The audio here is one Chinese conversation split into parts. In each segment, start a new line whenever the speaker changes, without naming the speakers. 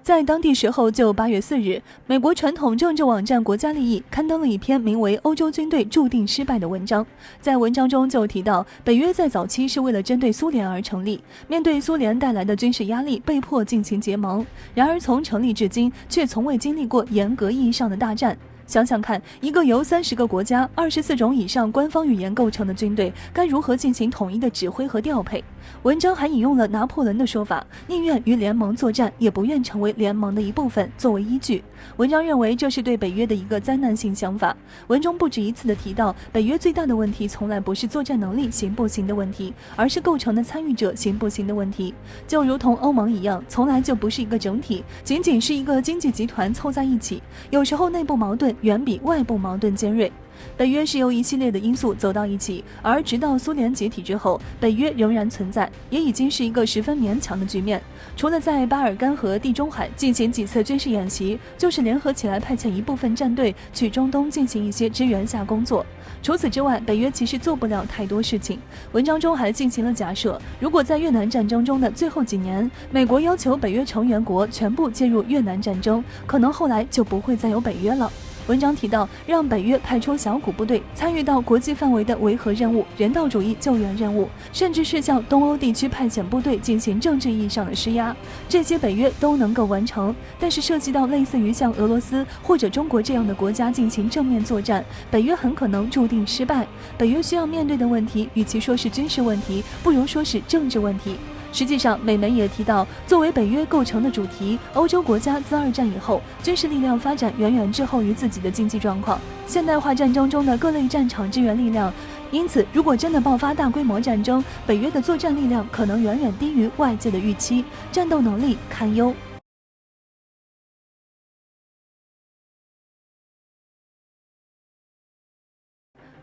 在当地时候就8月4日，美国传统政治网站国家利益刊登了一篇名为《欧洲军队注定失败》的文章。在文章中就提到，北约在早期是为了针对苏联而成立，面对苏联带来的军事压力，被迫进行结盟。然而从成立至今，却从未经历过严格意义上的大战。想想看，一个由30个国家、24种以上官方语言构成的军队，该如何进行统一的指挥和调配？文章还引用了拿破仑的说法，宁愿与联盟作战，也不愿成为联盟的一部分，作为依据。文章认为这是对北约的一个灾难性想法。文中不止一次地提到，北约最大的问题从来不是作战能力行不行的问题，而是构成的参与者行不行的问题。就如同欧盟一样，从来就不是一个整体，仅仅是一个经济集团凑在一起，有时候内部矛盾远比外部矛盾尖锐。北约是由一系列的因素走到一起，而直到苏联解体之后，北约仍然存在，也已经是一个十分勉强的局面。除了在巴尔干和地中海进行几次军事演习，就是联合起来派遣一部分战队去中东进行一些支援下工作。除此之外，北约其实做不了太多事情。文章中还进行了假设，如果在越南战争中的最后几年，美国要求北约成员国全部介入越南战争，可能后来就不会再有北约了。文章提到，让北约派出小股部队参与到国际范围的维和任务、人道主义救援任务，甚至是向东欧地区派遣部队进行政治意义上的施压，这些北约都能够完成。但是涉及到类似于像俄罗斯或者中国这样的国家进行正面作战，北约很可能注定失败。北约需要面对的问题，与其说是军事问题，不如说是政治问题。实际上，美媒也提到，作为北约构成的主题，欧洲国家自2战以后，军事力量发展远远滞后于自己的经济状况。现代化战争中的各类战场支援力量，因此，如果真的爆发大规模战争，北约的作战力量可能远远低于外界的预期，战斗能力堪忧。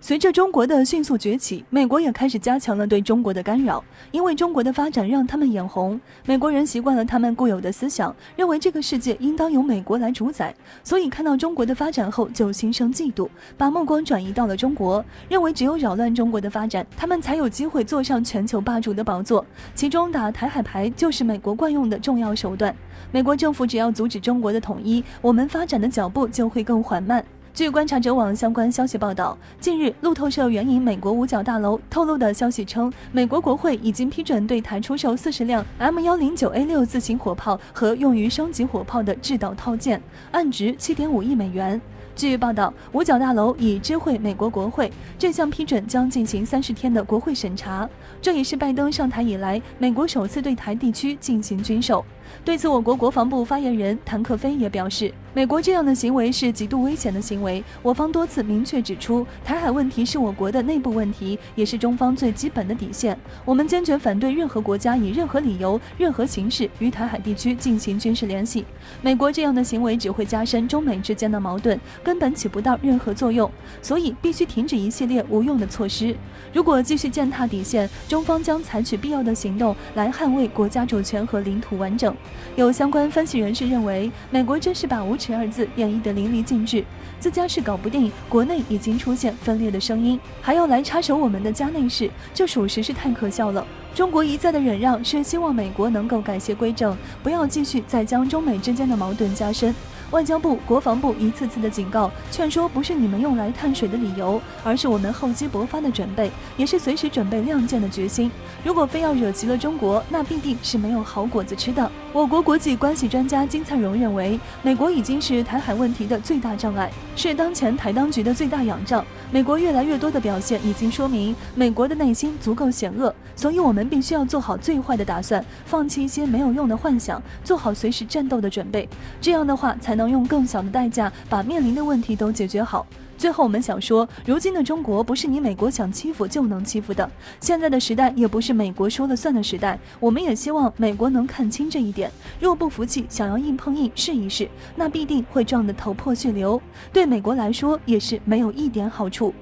随着中国的迅速崛起，美国也开始加强了对中国的干扰。因为中国的发展让他们眼红，美国人习惯了他们固有的思想，认为这个世界应当由美国来主宰，所以看到中国的发展后就心生嫉妒，把目光转移到了中国，认为只有扰乱中国的发展，他们才有机会坐上全球霸主的宝座。其中打台海牌就是美国惯用的重要手段。美国政府只要阻止中国的统一，我们发展的脚步就会更缓慢。据观察者网相关消息报道，近日路透社援引美国五角大楼透露的消息称，美国国会已经批准对台出售40辆 M109A6 自行火炮和用于升级火炮的制导套件，案值7.5亿美元。据报道，五角大楼已知会美国国会，这项批准将进行30天的国会审查。这也是拜登上台以来，美国首次对台地区进行军售。对此，我国国防部发言人谭克飞也表示，美国这样的行为是极度危险的行为。我方多次明确指出，台海问题是我国的内部问题，也是中方最基本的底线。我们坚决反对任何国家以任何理由、任何形式与台海地区进行军事联系。美国这样的行为只会加深中美之间的矛盾，根本起不到任何作用，所以必须停止一系列无用的措施。如果继续践踏底线，中方将采取必要的行动来捍卫国家主权和领土完整。有相关分析人士认为，美国真是把无耻2字演绎得淋漓尽致，自家事搞不定，国内已经出现分裂的声音，还要来插手我们的家内事，这属实是太可笑了。中国一再的忍让，是希望美国能够改邪归正，不要继续再将中美之间的矛盾加深。外交部、国防部一次次的警告、劝说，不是你们用来探水的理由，而是我们厚积薄发的准备，也是随时准备亮剑的决心。如果非要惹急了中国，那必定是没有好果子吃的。我国国际关系专家金灿荣认为，美国已经是台海问题的最大障碍，是当前台当局的最大仰仗。美国越来越多的表现已经说明，美国的内心足够险恶，所以我们必须要做好最坏的打算，放弃一些没有用的幻想，做好随时战斗的准备。这样的话，才能用更小的代价把面临的问题都解决好。最后我们想说，如今的中国不是你美国想欺负就能欺负的，现在的时代也不是美国说了算的时代，我们也希望美国能看清这一点。若不服气，想要硬碰硬试一试，那必定会撞得头破血流，对美国来说也是没有一点好处。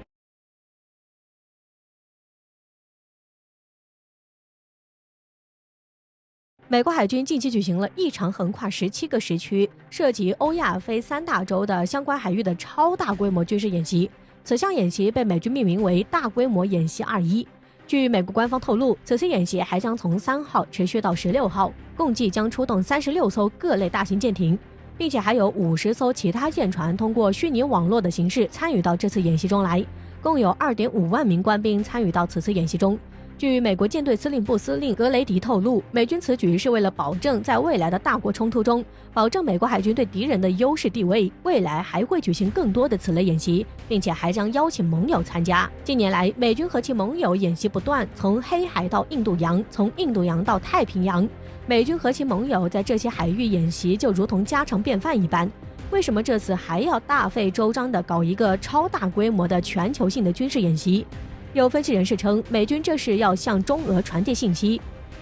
美国海军近期举行了一场横跨17个时区、涉及欧亚非3大洲的相关海域的超大规模军事演习。此项演习被美军命名为大规模演习21。据美国官方透露，此次演习还将从3号持续到16号，共计将出动36艘各类大型舰艇，并且还有50艘其他舰船通过虚拟网络的形式参与到这次演习中来，共有2.5万名官兵参与到此次演习中。据美国舰队司令部司令格雷迪透露，美军此举是为了保证在未来的大国冲突中，保证美国海军对敌人的优势地位，未来还会举行更多的此类演习，并且还将邀请盟友参加。近年来，美军和其盟友演习不断，从黑海到印度洋，从印度洋到太平洋，美军和其盟友在这些海域演习就如同家常便饭一般。为什么这次还要大费周章地搞一个超大规模的全球性的军事演习？有分析人士称，美军这是要向中俄传递信息，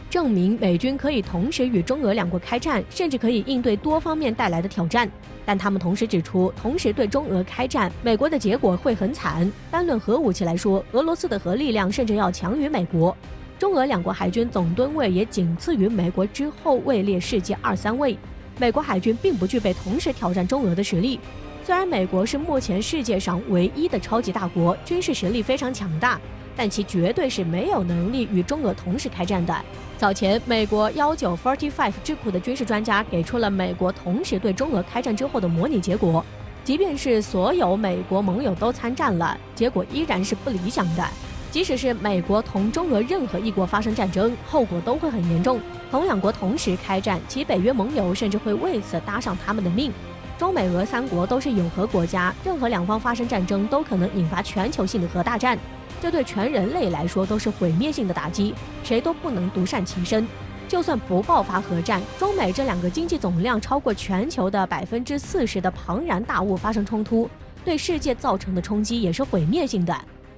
证明美军可以同时与中俄两国开战，甚至可以应对多方面带来的挑战。但他们同时指出，同时对中俄开战，美国的结果会很惨。单论核武器来说，俄罗斯的核力量甚至要强于美国，中俄两国海军总吨位也仅次于美国之后，位列世界2、3位。美国海军并不具备同时挑战中俄的实力。虽然美国是目前世界上唯一的超级大国，军事实力非常强大，但其绝对是没有能力与中俄同时开战的。早前，美国1945智库的军事专家给出了美国同时对中俄开战之后的模拟结果，即便是所有美国盟友都参战了，结果依然是不理想的。即使是美国同中俄任何一国发生战争，后果都会很严重。同两国同时开战，其北约盟友甚至会为此搭上他们的命。中美俄3国都是有核国家，任何两方发生战争都可能引发全球性的核大战，这对全人类来说都是毁灭性的打击，谁都不能独善其身。就算不爆发核战，中美这两个经济总量超过全球的40%的庞然大物发生冲突，对世界造成的冲击也是毁灭性的。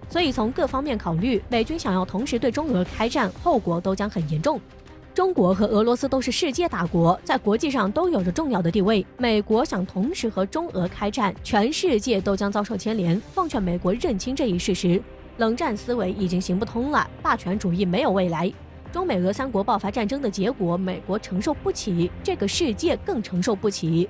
所以从各方面考虑，美军想要同时对中俄开战，后果都将很严重。中国和俄罗斯都是世界大国，在国际上都有着重要的地位。美国想同时和中俄开战，全世界都将遭受牵连。奉劝美国认清这一事实，冷战思维已经行不通了，霸权主义没有未来。中美俄3国爆发战争的结果，美国承受不起，这个世界更承受不起。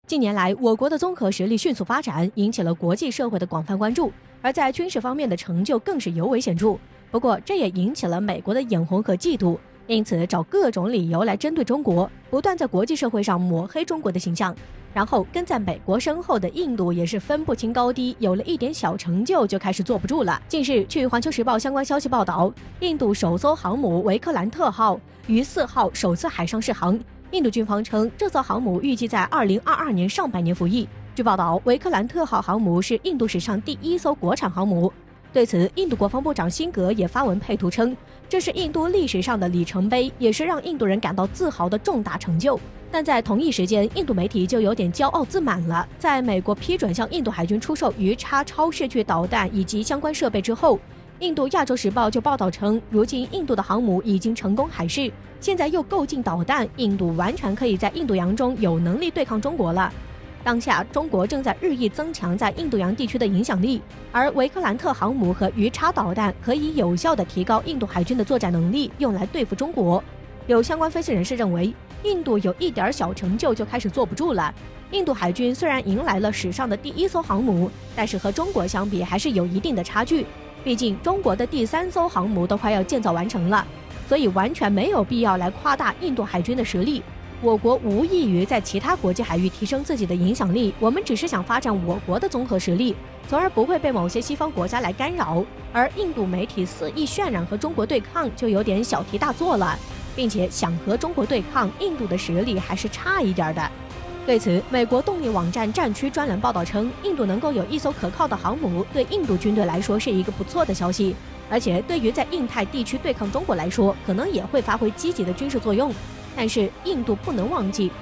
近年来，我国的综合实力迅速发展，引起了国际社会的广泛关注，而在军事方面的成就更是尤为显著。不过，这也引起了美国的眼红和嫉妒，因此找各种理由来针对中国，不断在国际社会上抹黑中国的形象。然后跟在美国身后的印度也是分不清高低，有了一点小成就就开始坐不住了。近日，据《环球时报》相关消息报道，印度首艘航母维克兰特号于4号首次海上试航。印度军方称，这艘航母预计在2022年上半年服役。据报道，维克兰特号航母是印度史上第1艘国产航母。对此，印度国防部长辛格也发文配图称，这是印度历史上的里程碑，也是让印度人感到自豪的重大成就。但在同一时间，印度媒体就有点骄傲自满了。在美国批准向印度海军出售鱼叉超视距导弹以及相关设备之后，印度亚洲时报就报道称，如今印度的航母已经成功海试，现在又购进导弹，印度完全可以在印度洋中有能力对抗中国了。当下，中国正在日益增强在印度洋地区的影响力，而维克兰特航母和鱼叉导弹可以有效地提高印度海军的作战能力，用来对付中国。有相关分析人士认为，印度有一点小成就就开始坐不住了。印度海军虽然迎来了史上的第1艘航母，但是和中国相比还是有一定的差距。毕竟中国的第3艘航母都快要建造完成了，所以完全没有必要来夸大印度海军的实力。我国无异于在其他国际海域提升自己的影响力，我们只是想发展我国的综合实力，从而不会被某些西方国家来干扰。而印度媒体肆意渲染和中国对抗，就有点小题大做了，并且想和中国对抗，印度的实力还是差一点的。对此，美国动力网站战区专栏报道称，印度能够有1艘可靠的航母，对印度军队来说是一个不错的消息，而且对于在印太地区对抗中国来说，可能也会发挥积极的军事作用。但是印度不能忘记，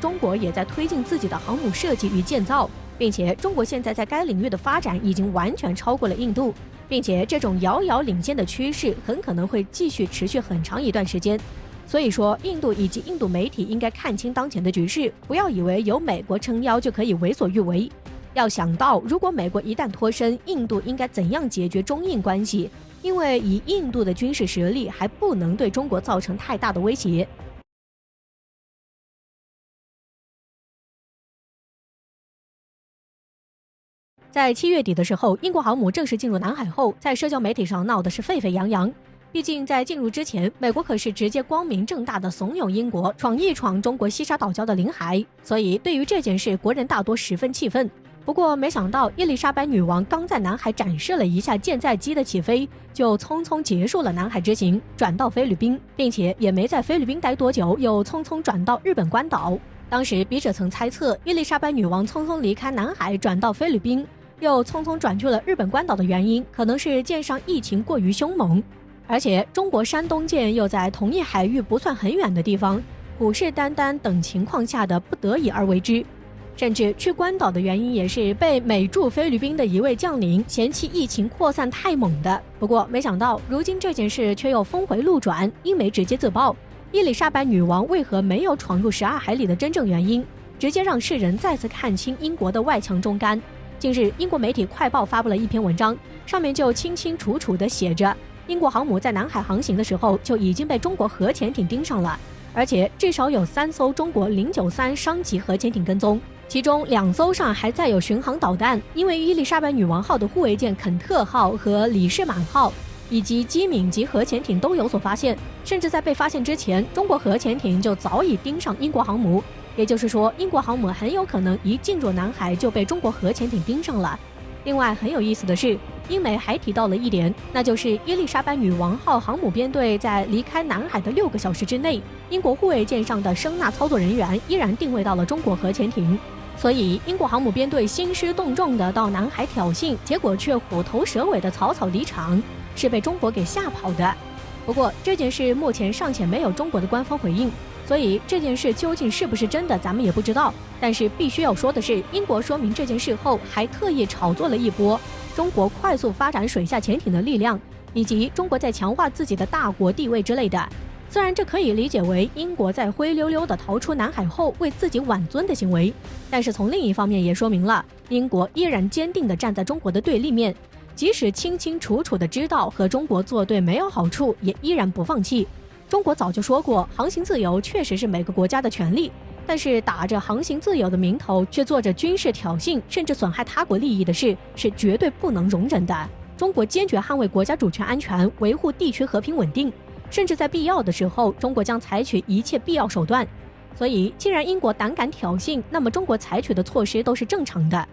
中国也在推进自己的航母设计与建造，并且中国现在在该领域的发展已经完全超过了印度，并且这种遥遥领先的趋势很可能会继续持续很长一段时间。所以说，印度以及印度媒体应该看清当前的局势，不要以为有美国撑腰就可以为所欲为。要想到，如果美国一旦脱身，印度应该怎样解决中印关系？因为以印度的军事实力，还不能对中国造成太大的威胁。在7月底的时候，英国航母正式进入南海后，在社交媒体上闹得是沸沸扬扬。毕竟在进入之前，美国可是直接光明正大的怂恿英国闯一闯中国西沙岛礁的领海，所以对于这件事，国人大多十分气愤。不过没想到，伊丽莎白女王刚在南海展示了一下舰载机的起飞，就匆匆结束了南海之行，转到菲律宾，并且也没在菲律宾待多久，又匆匆转到日本关岛。当时笔者曾猜测，伊丽莎白女王匆匆离开南海转到菲律宾，又匆匆转去了日本关岛的原因，可能是舰上疫情过于凶猛，而且中国山东舰又在同一海域不算很远的地方，虎视眈眈等情况下的不得已而为之。甚至去关岛的原因也是被美驻菲律宾的一位将领嫌弃疫情扩散太猛的。不过没想到，如今这件事却又峰回路转，英媒直接自曝伊丽莎白女王为何没有闯入12海里的真正原因，直接让世人再次看清英国的外强中干。近日，英国媒体快报发布了一篇文章，上面就清清楚楚地写着，英国航母在南海航行的时候就已经被中国核潜艇盯上了，而且至少有3艘中国093商级核潜艇跟踪，其中2艘上还载有巡航导弹。因为伊丽莎白女王号的护卫舰肯特号和李士满号以及机敏级核潜艇都有所发现，甚至在被发现之前，中国核潜艇就早已盯上英国航母，也就是说，英国航母很有可能一进入南海就被中国核潜艇盯上了。另外很有意思的是，英媒还提到了一点，那就是伊丽莎白女王号航母编队在离开南海的6个小时之内，英国护卫舰上的声纳操作人员依然定位到了中国核潜艇，所以英国航母编队兴师动众的到南海挑衅，结果却虎头蛇尾的草草离场，是被中国给吓跑的。不过这件事目前尚且没有中国的官方回应，所以这件事究竟是不是真的咱们也不知道。但是必须要说的是，英国说明这件事后还特意炒作了一波中国快速发展水下潜艇的力量，以及中国在强化自己的大国地位之类的。虽然这可以理解为英国在灰溜溜地逃出南海后为自己挽尊的行为，但是从另一方面也说明了英国依然坚定地站在中国的对立面，即使清清楚楚地知道和中国作对没有好处，也依然不放弃。中国早就说过，航行自由确实是每个国家的权利，但是打着航行自由的名头却做着军事挑衅甚至损害他国利益的事，是绝对不能容忍的。中国坚决捍卫国家主权安全，维护地区和平稳定，甚至在必要的时候，中国将采取一切必要手段。所以既然英国胆敢挑衅，那么中国采取的措施都是正常的。